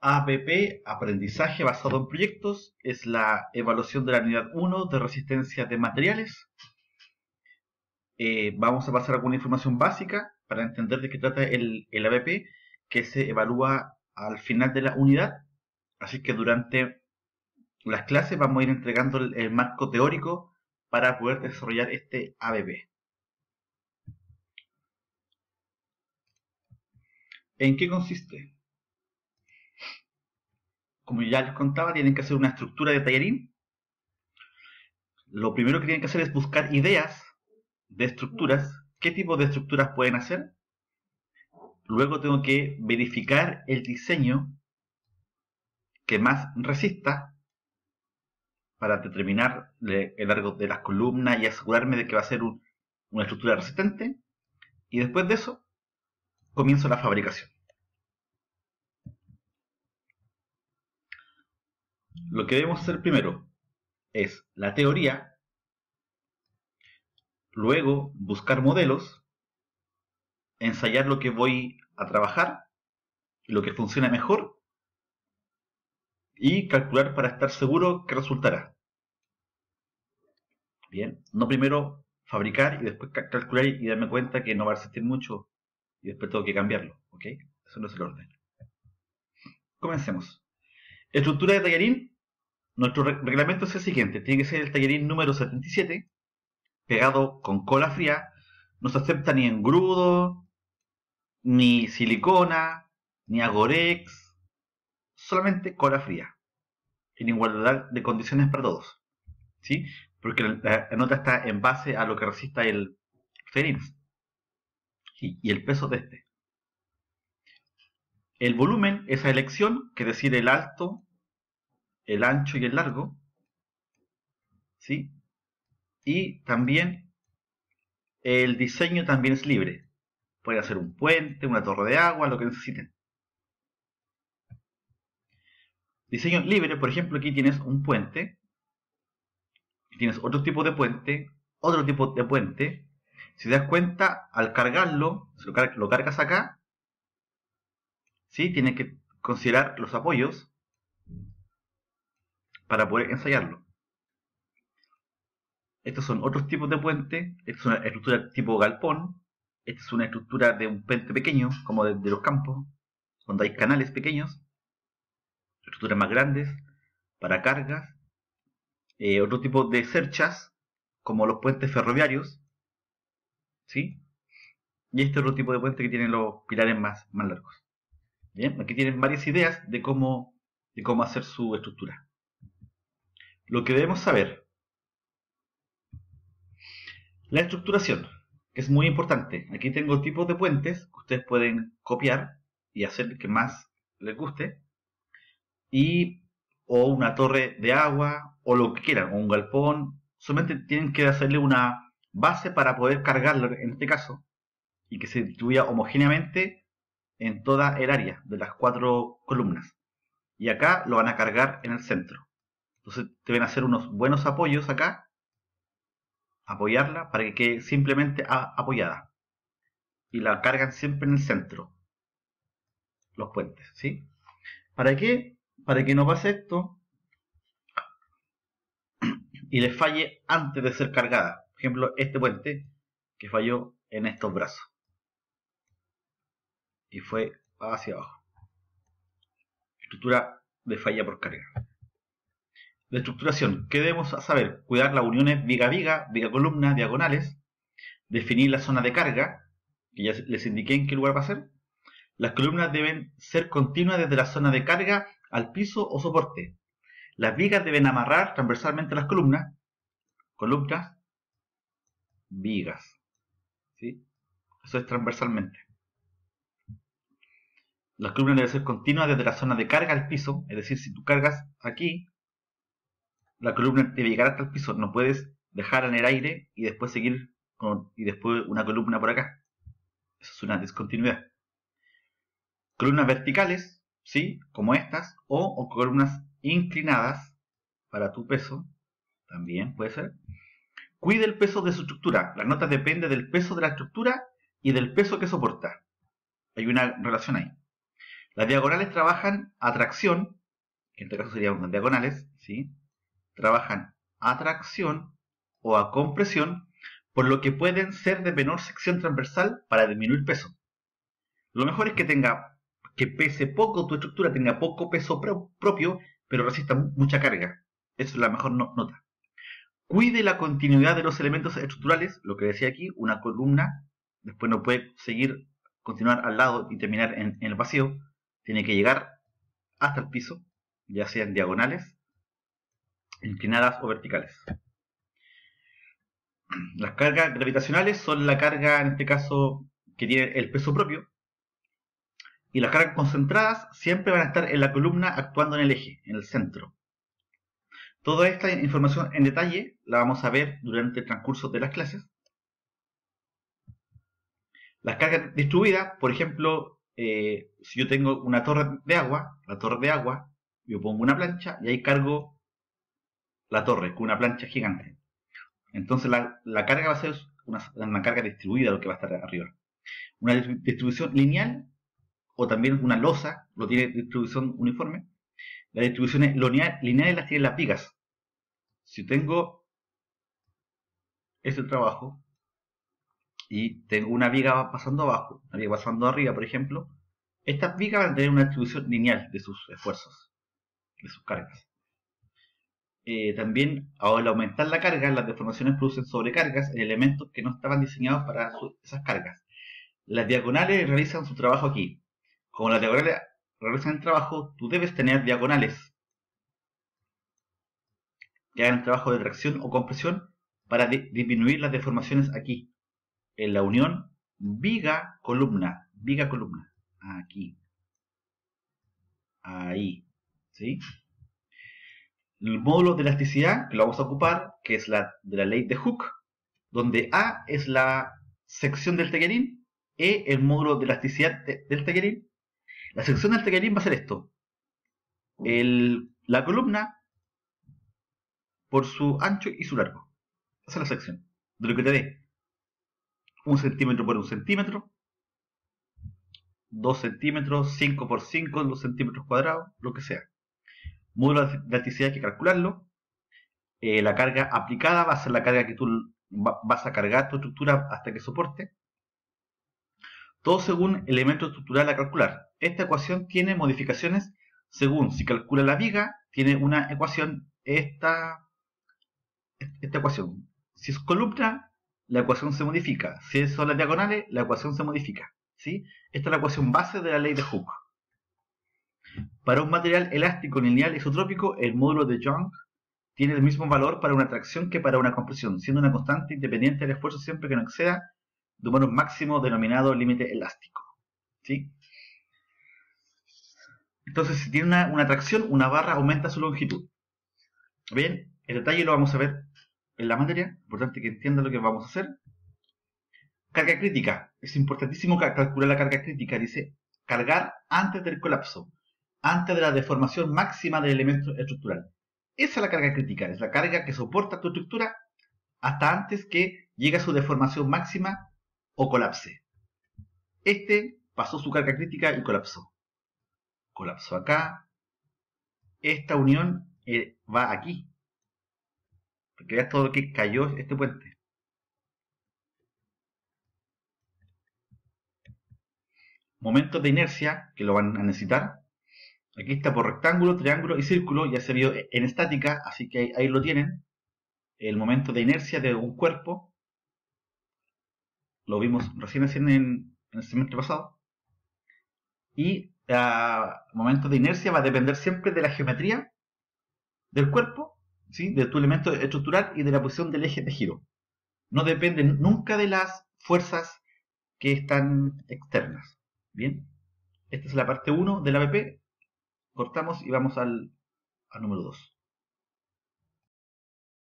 ABP, Aprendizaje Basado en Proyectos, es la evaluación de la unidad 1 de resistencia de materiales. Vamos a pasar alguna información básica para entender de qué trata el ABP, que se evalúa al final de la unidad. Así que durante las clases vamos a ir entregando el marco teórico para poder desarrollar este ABP. ¿En qué consiste? Como ya les contaba, tienen que hacer una estructura de tallarín. Lo primero que tienen que hacer es buscar ideas de estructuras. ¿Qué tipo de estructuras pueden hacer? Luego tengo que verificar el diseño que más resista para determinar el largo de las columnas y asegurarme de que va a ser una estructura resistente. Y después de eso, comienzo la fabricación. Lo que debemos hacer primero es la teoría, luego buscar modelos, ensayar lo que voy a trabajar, lo que funciona mejor y calcular para estar seguro que resultará. Bien, no primero fabricar y después calcular y darme cuenta que no va a resistir mucho y después tengo que cambiarlo, ¿ok? Eso no es el orden. Comencemos. Estructura de tallarín. Nuestro reglamento es el siguiente. Tiene que ser el tallarín número 77, pegado con cola fría. No se acepta ni engrudo, ni silicona, ni agorex, solamente cola fría, en igualdad de condiciones para todos, ¿sí? Porque la nota está en base a lo que resista el tallarín y el peso de este. El volumen es a elección, que es decir, el alto, el ancho y el largo, ¿sí? Y también el diseño también es libre. Pueden hacer un puente, una torre de agua, lo que necesiten. Diseño libre, por ejemplo, aquí tienes un puente, tienes otro tipo de puente, otro tipo de puente. Si te das cuenta, al cargarlo, si lo cargas acá, ¿sí? Tienes que considerar los apoyos para poder ensayarlo. Estos son otros tipos de puente. Esta es una estructura tipo galpón. Esta es una estructura de un puente pequeño, como de los campos, donde hay canales pequeños. Estructuras más grandes para cargas. Otro tipo de cerchas, como los puentes ferroviarios, ¿sí? Y este otro tipo de puente que tienen los pilares más largos. Bien, aquí tienen varias ideas de cómo hacer su estructura. Lo que debemos saber: la estructuración, que es muy importante. Aquí tengo tipos de puentes que ustedes pueden copiar y hacer que más les guste. O una torre de agua, o lo que quieran, o un galpón. Solamente tienen que hacerle una base para poder cargarlo, en este caso, y que se distribuya homogéneamente en toda el área de las 4 columnas. Y acá lo van a cargar en el centro. Entonces deben hacer unos buenos apoyos acá, apoyarla para que quede simplemente apoyada. Y la cargan siempre en el centro, los puentes, ¿sí? ¿Para qué? Para que no pase esto y le falle antes de ser cargada. Por ejemplo, este puente que falló en estos brazos y fue hacia abajo. Estructura de falla por carga. De estructuración, ¿qué debemos saber? Cuidar las uniones viga-viga, viga-columna, diagonales. Definir la zona de carga, que ya les indiqué en qué lugar va a ser. Las columnas deben ser continuas desde la zona de carga al piso o soporte. Las vigas deben amarrar transversalmente las columnas, vigas, ¿sí? Eso es transversalmente. Las columnas deben ser continuas desde la zona de carga al piso, es decir, si tú cargas aquí, la columna debe llegar hasta el piso, no puedes dejarla en el aire y después seguir y después una columna por acá. Eso es una discontinuidad. Columnas verticales, ¿sí? Como estas, o columnas inclinadas para tu peso, también puede ser. Cuide el peso de su estructura. La nota depende del peso de la estructura y del peso que soporta. Hay una relación ahí. Las diagonales trabajan a tracción, que en este caso serían unas diagonales, ¿sí? Trabajan a tracción o a compresión, por lo que pueden ser de menor sección transversal para disminuir peso. Lo mejor es que pese poco tu estructura, tenga poco peso propio, pero resista mucha carga. Esa es la mejor nota. Cuide la continuidad de los elementos estructurales, lo que decía aquí, una columna, después no puede continuar al lado y terminar en el vacío, tiene que llegar hasta el piso, ya sean diagonales, inclinadas o verticales. Las cargas gravitacionales son la carga, en este caso, que tiene el peso propio, y las cargas concentradas siempre van a estar en la columna actuando en el eje, en el centro. Toda esta información en detalle la vamos a ver durante el transcurso de las clases. Las cargas distribuidas, por ejemplo, si yo tengo una torre de agua, la torre de agua, yo pongo una plancha y ahí cargo la torre con una plancha gigante. Entonces la carga va a ser una carga distribuida, lo que va a estar arriba. Una distribución lineal o también una losa, lo tiene distribución uniforme. Las distribuciones lineales las tienen las vigas. Si tengo este trabajo y tengo una viga pasando abajo, una viga pasando arriba, por ejemplo, estas vigas van a tener una distribución lineal de sus esfuerzos, de sus cargas. También, al aumentar la carga, las deformaciones producen sobrecargas en elementos que no estaban diseñados para esas cargas. Las diagonales realizan su trabajo aquí. Como las diagonales realizan el trabajo, tú debes tener diagonales que hagan el trabajo de tracción o compresión para disminuir las deformaciones aquí, en la unión viga-columna, aquí, ahí, ¿sí? El módulo de elasticidad, que lo vamos a ocupar, que es la de la ley de Hooke, donde A es la sección del tallarín, E el módulo de elasticidad del tallarín. La sección del tallarín va a ser esto. La columna por su ancho y su largo. Esa es la sección. De lo que te dé 1 centímetro por 1 centímetro, 2 centímetros, 5 por 5, 2 centímetros cuadrados, lo que sea. Módulo de elasticidad hay que calcularlo. La carga aplicada va a ser la carga que tú vas a cargar tu estructura hasta que soporte. Todo según elemento estructural a calcular. Esta ecuación tiene modificaciones según si calcula la viga, tiene una ecuación, esta ecuación. Si es columna, la ecuación se modifica. Si son las diagonales, la ecuación se modifica. ¿Sí? Esta es la ecuación base de la ley de Hooke. Para un material elástico lineal isotrópico, el módulo de Young tiene el mismo valor para una tracción que para una compresión, siendo una constante independiente del esfuerzo siempre que no exceda de un valor máximo denominado límite elástico. ¿Sí? Entonces, si tiene una tracción, una barra aumenta su longitud. Bien, el detalle lo vamos a ver en la materia. Importante que entiendan lo que vamos a hacer. Carga crítica. Es importantísimo calcular la carga crítica. Dice cargar antes del colapso, antes de la deformación máxima del elemento estructural. Esa es la carga crítica. Es la carga que soporta tu estructura hasta antes que llegue a su deformación máxima o colapse. Este pasó su carga crítica y colapsó. Colapsó acá. Esta unión va aquí. Porque veas todo lo que cayó este puente. Momentos de inercia, que lo van a necesitar. Aquí está por rectángulo, triángulo y círculo. Ya se vio en estática, así que ahí lo tienen. El momento de inercia de un cuerpo. Lo vimos recién en el semestre pasado. Y momento de inercia va a depender siempre de la geometría del cuerpo, ¿sí? De tu elemento estructural y de la posición del eje de giro. No depende nunca de las fuerzas que están externas. Bien, esta es la parte 1 del APP. Cortamos y vamos al número 2.